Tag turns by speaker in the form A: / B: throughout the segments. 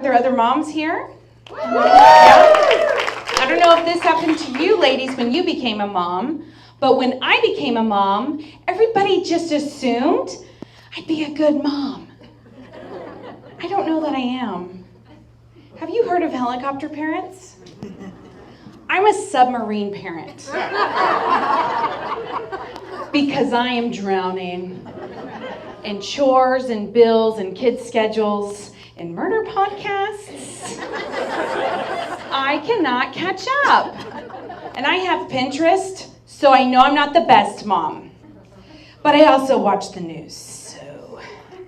A: Are there other moms here? Yeah. I don't know if this happened to you ladies when you became a mom, but when I became a mom, everybody just assumed I'd be a good mom. I don't know that I am. Have you heard of helicopter parents? I'm a submarine parent. Because I am drowning in chores and bills and kids' schedules and murder podcasts. I cannot catch up. And I have Pinterest, so I know I'm not the best mom. But I also watch the news, so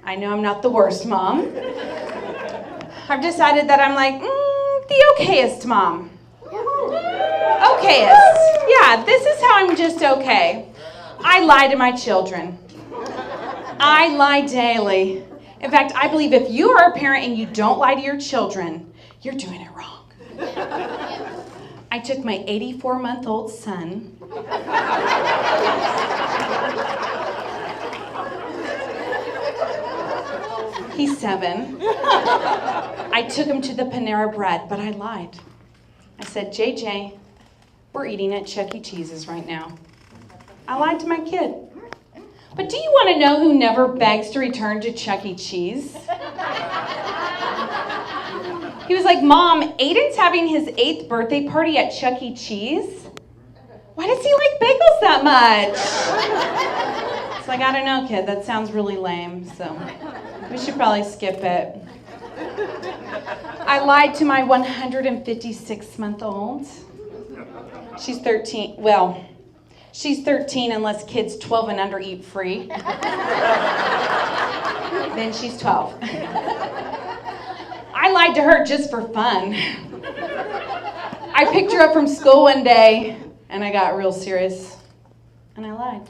A: I know I'm not the worst mom. I've decided that I'm like, the okayest mom. Okayest. Yeah, this is how I'm just okay. I lie to my children. I lie daily. In fact, I believe if you are a parent and you don't lie to your children, you're doing it wrong. I took my 84-month-old son. He's 7. I took him to the Panera Bread, but I lied. I said, JJ, we're eating at Chuck E. Cheese's right now. I lied to my kid. But do you want to know who never begs to return to Chuck E. Cheese? He was like, Mom, Aiden's having his 8th birthday party at Chuck E. Cheese. Why does he like bagels that much? It's like, I don't know, kid. That sounds really lame, so we should probably skip it. I lied to my 156-month-old. She's 13. Well, she's 13 unless kids 12 and under eat free. Then she's 12. I lied to her just for fun. I picked her up from school one day, and I got real serious, and I lied.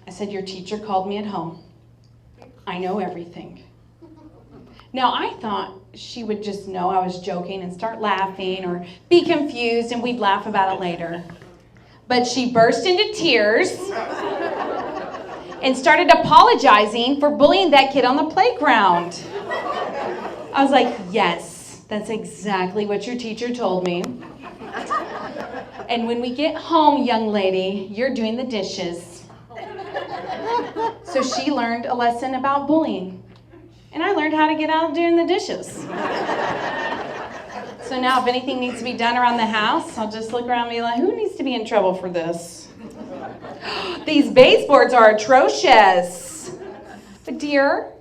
A: I said, your teacher called me at home. I know everything. Now, I thought she would just know I was joking and start laughing or be confused, and we'd laugh about it later. But she burst into tears and started apologizing for bullying that kid on the playground. I was like, yes, that's exactly what your teacher told me. And when we get home, young lady, you're doing the dishes. So she learned a lesson about bullying. And I learned how to get out of doing the dishes. So now if anything needs to be done around the house, I'll just look around and be like, who needs to be in trouble for this? These baseboards are atrocious. But dear,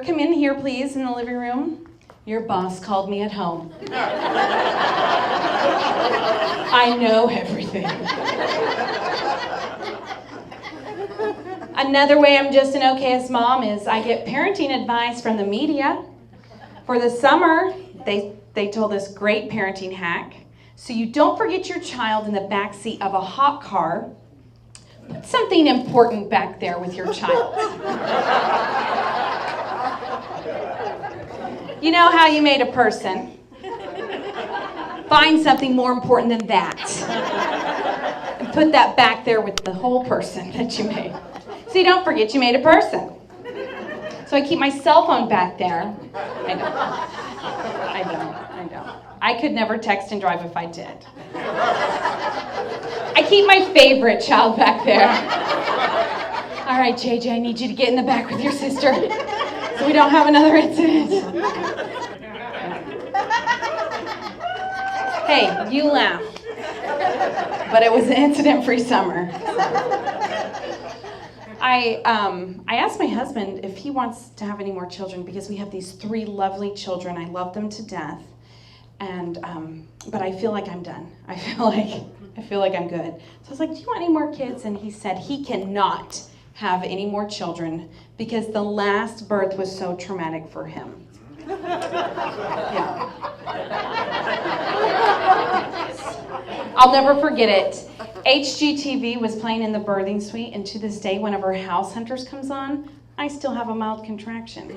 A: come in here, please, in the living room. Your boss called me at home. I know everything. Another way I'm just an okayest mom is I get parenting advice from the media. For the summer, they told this great parenting hack. So you don't forget your child in the backseat of a hot car. Put something important back there with your child. You know how you made a person? Find something more important than that. And put that back there with the whole person that you made. So you don't forget you made a person. So I keep my cell phone back there. I don't. I could never text and drive if I did. I keep my favorite child back there. All right, JJ, I need you to get in the back with your sister so we don't have another incident. Hey, you laugh. But it was an incident-free summer. I asked my husband if he wants to have any more children because we have these 3 lovely children. I love them to death, but I feel like I'm done. I feel like I'm good. So I was like, "Do you want any more kids?" And he said he cannot have any more children because the last birth was so traumatic for him. Yeah. I'll never forget it. HGTV was playing in the birthing suite, and to this day, whenever House Hunters comes on, I still have a mild contraction.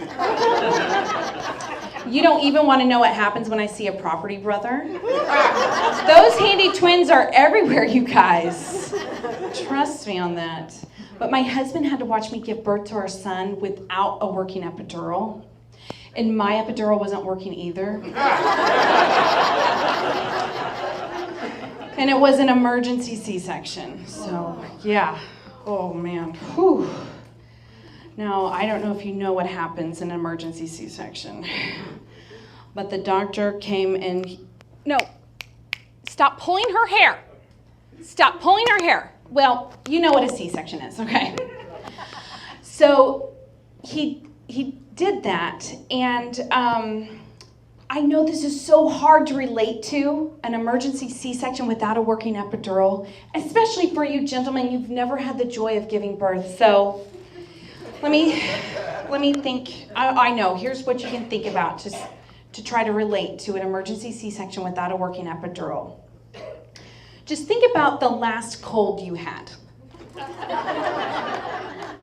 A: You don't even want to know what happens when I see a property brother. Those handy twins are everywhere, you guys. Trust me on that. But my husband had to watch me give birth to our son without a working epidural. And my epidural wasn't working either. And it was an emergency C-section. So, yeah. Oh, man. Whew. Now, I don't know if you know what happens in an emergency C-section. But the doctor came and...
B: No. Stop pulling her hair. Stop pulling her hair.
A: Well, you know what a C-section is, okay? So he did that, and I know this is so hard to relate to, an emergency C-section without a working epidural, especially for you gentlemen, you've never had the joy of giving birth. So let me think. I know, here's what you can think about to try to relate to an emergency C-section without a working epidural. Just think about the last cold you had.